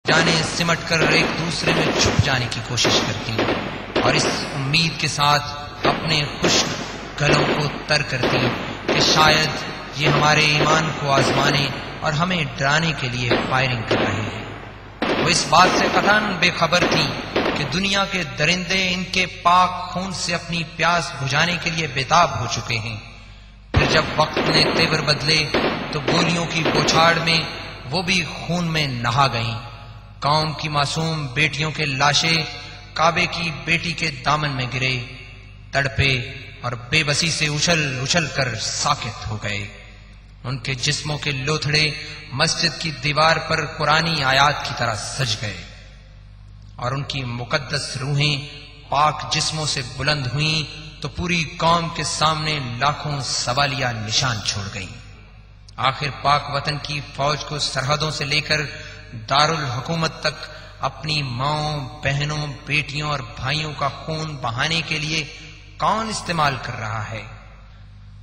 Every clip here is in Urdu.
جانے سمٹ کر ایک دوسرے میں چھپ جانے کی کوشش کرتی اور اس امید کے ساتھ اپنے خشک گلوں کو تر کرتی کہ شاید یہ ہمارے ایمان کو آزمانے اور ہمیں ڈرانے کے لیے فائرنگ کر رہے ہیں۔ وہ اس بات سے قطعاً بے خبر تھی کہ دنیا کے درندے ان کے پاک خون سے اپنی پیاس بجھانے کے لیے بےتاب ہو چکے ہیں۔ پھر جب وقت نے تیور بدلے تو گولیوں کی بوچھاڑ میں وہ بھی خون میں نہا گئیں۔ قوم کی معصوم بیٹیوں کے لاشیں کعبے کی بیٹی کے دامن میں گرے، تڑپے اور بے بسی سے اچھل اچھل کر ساکت ہو گئے۔ ان کے جسموں کے لوتھڑے مسجد کی دیوار پر قرآنی آیات کی طرح سج گئے اور ان کی مقدس روحیں پاک جسموں سے بلند ہوئیں تو پوری قوم کے سامنے لاکھوں سوالیہ نشان چھوڑ گئیں۔ آخر پاک وطن کی فوج کو سرحدوں سے لے کر دارالحکومت تک اپنی ماؤں، بہنوں، بیٹیوں اور بھائیوں کا خون بہانے کے لیے کون استعمال کر رہا ہے؟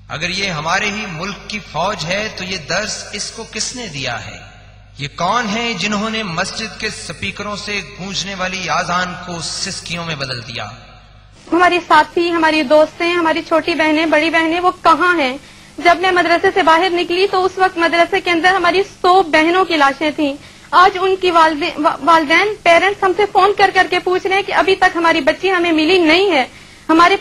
اگر یہ ہمارے ہی ملک کی فوج ہے تو یہ درس اس کو کس نے دیا ہے؟ یہ کون ہیں جنہوں نے مسجد کے سپیکروں سے گونجنے والی آذان کو سسکیوں میں بدل دیا؟ ہماری ساتھی، ہماری دوستیں، ہماری چھوٹی بہنیں، بڑی بہنیں وہ کہاں ہیں؟ جب میں مدرسے سے باہر نکلی تو اس وقت مدرسے کے اندر ہماری 100 بہنوں کی لاشیں تھیں۔ آج ان کی والدین پیرنٹس ہم سے فون کر کے پوچھ رہے ہیں کہ ابھی تک ہماری بچی ہمیں ملی نہیں ہے۔ ہمارے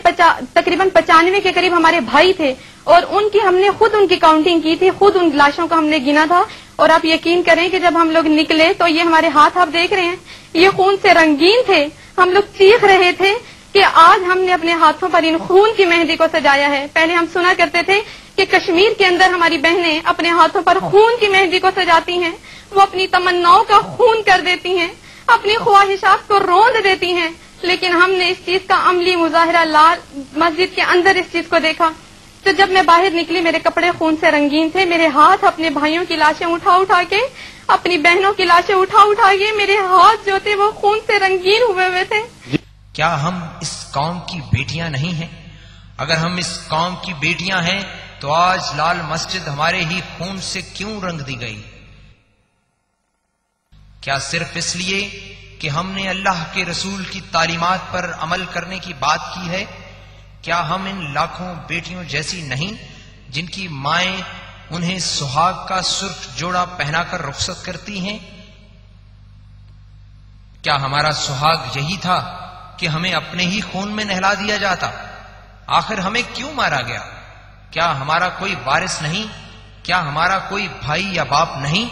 تقریباً 95 کے قریب ہمارے بھائی تھے اور ہم نے خود ان کی کاؤنٹنگ کی تھی، خود ان لاشوں کو ہم نے گنا تھا۔ اور آپ یقین کریں کہ جب ہم لوگ نکلے تو یہ ہمارے ہاتھ آپ دیکھ رہے ہیں، یہ خون سے رنگین تھے۔ ہم لوگ چیخ رہے تھے کہ آج ہم نے اپنے ہاتھوں پر ان خون کی مہندی کو سجایا ہے۔ پہلے ہم سنا کرتے تھے کہ کشمیر کے اندر ہماری بہنیں اپنے ہاتھوں پر خون کی مہندی کو سجاتی ہیں، وہ اپنی تمناؤں کا خون کر دیتی ہیں، اپنی خواہشات کو روند دیتی ہیں، لیکن ہم نے اس چیز کا عملی مظاہرہ مسجد کے اندر اس چیز کو دیکھا۔ تو جب میں باہر نکلی میرے کپڑے خون سے رنگین تھے، میرے ہاتھ اپنے بھائیوں کی لاشیں اٹھا کے، اپنی بہنوں کی لاشیں اٹھا کے میرے ہاتھ جو تھے وہ خون سے رنگین ہوئے تھے۔ کیا ہم اس قوم کی بیٹیاں نہیں ہیں؟ اگر ہم اس قوم کی بیٹیاں ہیں تو آج لال مسجد ہمارے ہی خون سے کیوں رنگ دی گئی؟ کیا صرف اس لیے کہ ہم نے اللہ کے رسول کی تعلیمات پر عمل کرنے کی بات کی ہے؟ کیا ہم ان لاکھوں بیٹیوں جیسی نہیں جن کی مائیں انہیں سہاگ کا سرخ جوڑا پہنا کر رخصت کرتی ہیں؟ کیا ہمارا سہاگ یہی تھا کہ ہمیں اپنے ہی خون میں نہلا دیا جاتا؟ آخر ہمیں کیوں مارا گیا؟ کیا ہمارا کوئی وارث نہیں؟ کیا ہمارا کوئی بھائی یا باپ نہیں؟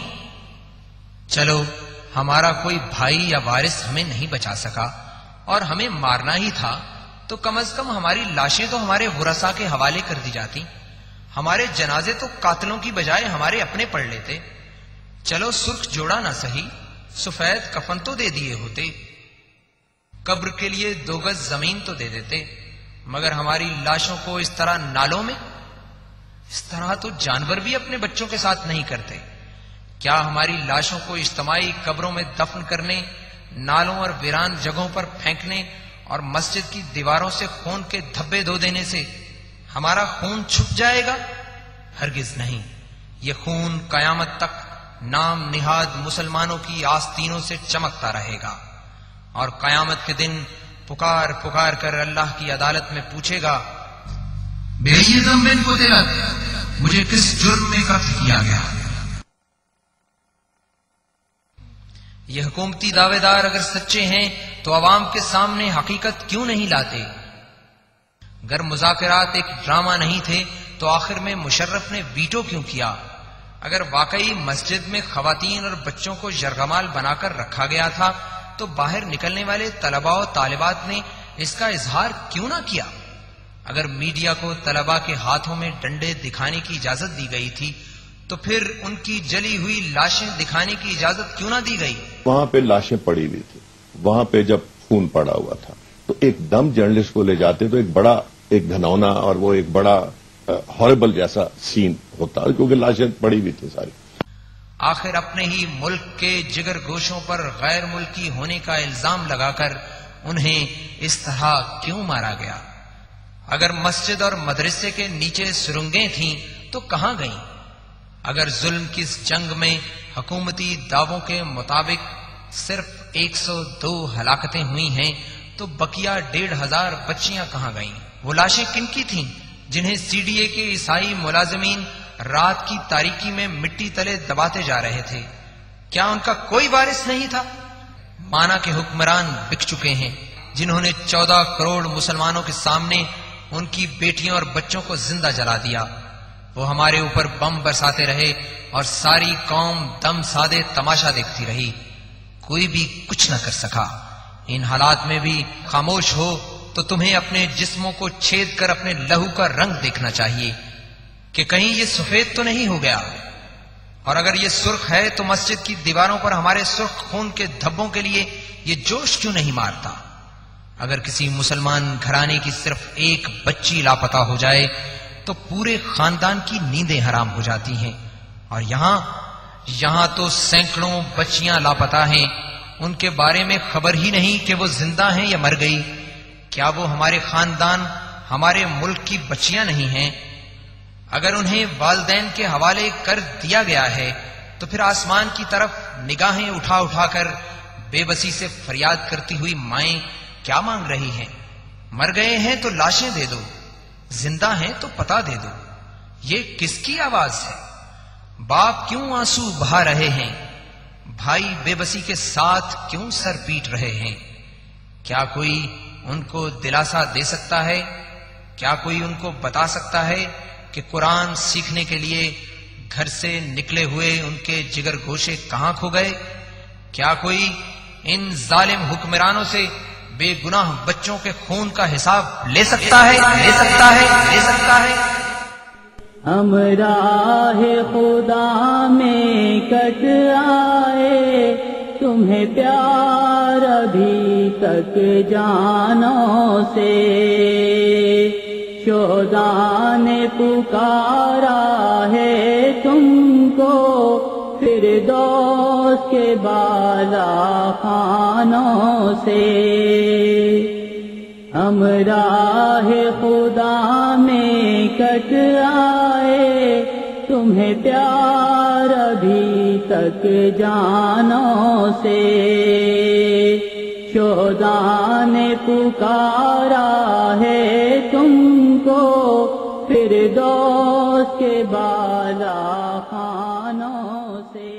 چلو ہمارا کوئی بھائی یا وارث ہمیں نہیں بچا سکا اور ہمیں مارنا ہی تھا تو کم از کم ہماری لاشیں تو ہمارے ورثاء کے حوالے کر دی جاتی، ہمارے جنازے تو قاتلوں کی بجائے ہمارے اپنے پڑھ لیتے۔ چلو سرخ جوڑا نہ سہی، سفید کفن تو دے دیے ہوتے، قبر کے لیے 2 گز زمین تو دے دیتے، مگر ہماری لاشوں کو اس طرح نالوں میں، اس طرح تو جانور بھی اپنے بچوں کے ساتھ نہیں کرتے۔ کیا ہماری لاشوں کو اجتماعی قبروں میں دفن کرنے، نالوں اور ویران جگہوں پر پھینکنے اور مسجد کی دیواروں سے خون کے دھبے دھو دینے سے ہمارا خون چھپ جائے گا؟ ہرگز نہیں۔ یہ خون قیامت تک نام نہاد مسلمانوں کی آستینوں سے چمکتا رہے گا اور قیامت کے دن پکار پکار کر اللہ کی عدالت میں پوچھے گا، بے ذنب قتلت، مجھے کس جرم میں قتل کیا گیا؟ یہ حکومتی دعوے دار اگر سچے ہیں تو عوام کے سامنے حقیقت کیوں نہیں لاتے؟ اگر مذاکرات ایک ڈرامہ نہیں تھے تو آخر میں مشرف نے ویٹو کیوں کیا؟ اگر واقعی مسجد میں خواتین اور بچوں کو یرغمال بنا کر رکھا گیا تھا تو باہر نکلنے والے طلباء و طالبات نے اس کا اظہار کیوں نہ کیا؟ اگر میڈیا کو طلباء کے ہاتھوں میں ڈنڈے دکھانے کی اجازت دی گئی تھی تو پھر ان کی جلی ہوئی لاشیں دکھانے کی اجازت کیوں نہ دی گئی؟ وہاں پہ لاشیں پڑی ہوئی تھی، وہاں پہ جب خون پڑا ہوا تھا تو ایک دم جرنلسٹ کو لے جاتے تو ایک گھنونا اور وہ ایک بڑا ہاربل جیسا سین ہوتا، کیونکہ لاشیں پڑی ہوئی تھی ساری۔ آخر اپنے ہی ملک کے جگر گوشوں پر غیر ملکی ہونے کا الزام لگا کر انہیں اس طرح کیوں مارا گیا؟ اگر مسجد اور مدرسے کے نیچے سرنگیں تھیں تو کہاں گئیں؟ اگر ظلم کی اس جنگ میں حکومتی دعووں کے مطابق صرف 102 ہلاکتیں ہوئی ہیں تو بقیہ 1500 بچیاں کہاں گئیں؟ وہ لاشیں کن کی تھیں جنہیں CDA کے عیسائی ملازمین رات کی تاریکی میں مٹی تلے دباتے جا رہے تھے؟ کیا ان کا کوئی وارث نہیں تھا؟ مانا کے حکمران بک چکے ہیں جنہوں نے 14 کروڑ مسلمانوں کے سامنے ان کی بیٹیوں اور بچوں کو زندہ جلا دیا۔ وہ ہمارے اوپر بم برساتے رہے اور ساری قوم دم سادے تماشا دیکھتی رہی، کوئی بھی کچھ نہ کر سکا۔ ان حالات میں بھی خاموش ہو تو تمہیں اپنے جسموں کو چھید کر اپنے لہو کا رنگ دیکھنا چاہیے کہ کہیں یہ سفید تو نہیں ہو گیا، اور اگر یہ سرخ ہے تو مسجد کی دیواروں پر ہمارے سرخ خون کے دھبوں کے لیے یہ جوش کیوں نہیں مارتا؟ اگر کسی مسلمان گھرانے کی صرف ایک بچی لاپتہ ہو جائے تو پورے خاندان کی نیندیں حرام ہو جاتی ہیں، اور یہاں تو سینکڑوں بچیاں لاپتہ ہیں، ان کے بارے میں خبر ہی نہیں کہ وہ زندہ ہیں یا مر گئی۔ کیا وہ ہمارے خاندان، ہمارے ملک کی بچیاں نہیں ہیں؟ اگر انہیں والدین کے حوالے کر دیا گیا ہے تو پھر آسمان کی طرف نگاہیں اٹھا اٹھا کر بے بسی سے فریاد کرتی ہوئی مائیں کیا مانگ رہی ہیں؟ مر گئے ہیں تو لاشیں دے دو، زندہ ہیں تو پتہ دے دو۔ یہ کس کی آواز ہے؟ باپ کیوں آنسو بہا رہے ہیں؟ بھائی بے بسی کے ساتھ کیوں سر پیٹ رہے ہیں؟ کیا کوئی ان کو دلاسا دے سکتا ہے؟ کیا کوئی ان کو بتا سکتا ہے کہ قرآن سیکھنے کے لیے گھر سے نکلے ہوئے ان کے جگر گوشے کہاں کھو گئے؟ کیا کوئی ان ظالم حکمرانوں سے بے گناہ بچوں کے خون کا حساب لے سکتا ہے؟ ہم راہ خدا میں کٹ آئے، تمہیں پیار ابھی تک جانوں سے، شہداء نے پکارا ہے تم کو، فردوس کے بالا خانوں سے۔ ہم راہ خدا میں کٹ آئے، تمہیں پیار ابھی تک جانوں سے، شہداء نے پکارا ہے تم کو، فردوس کے بالا خانوں سے۔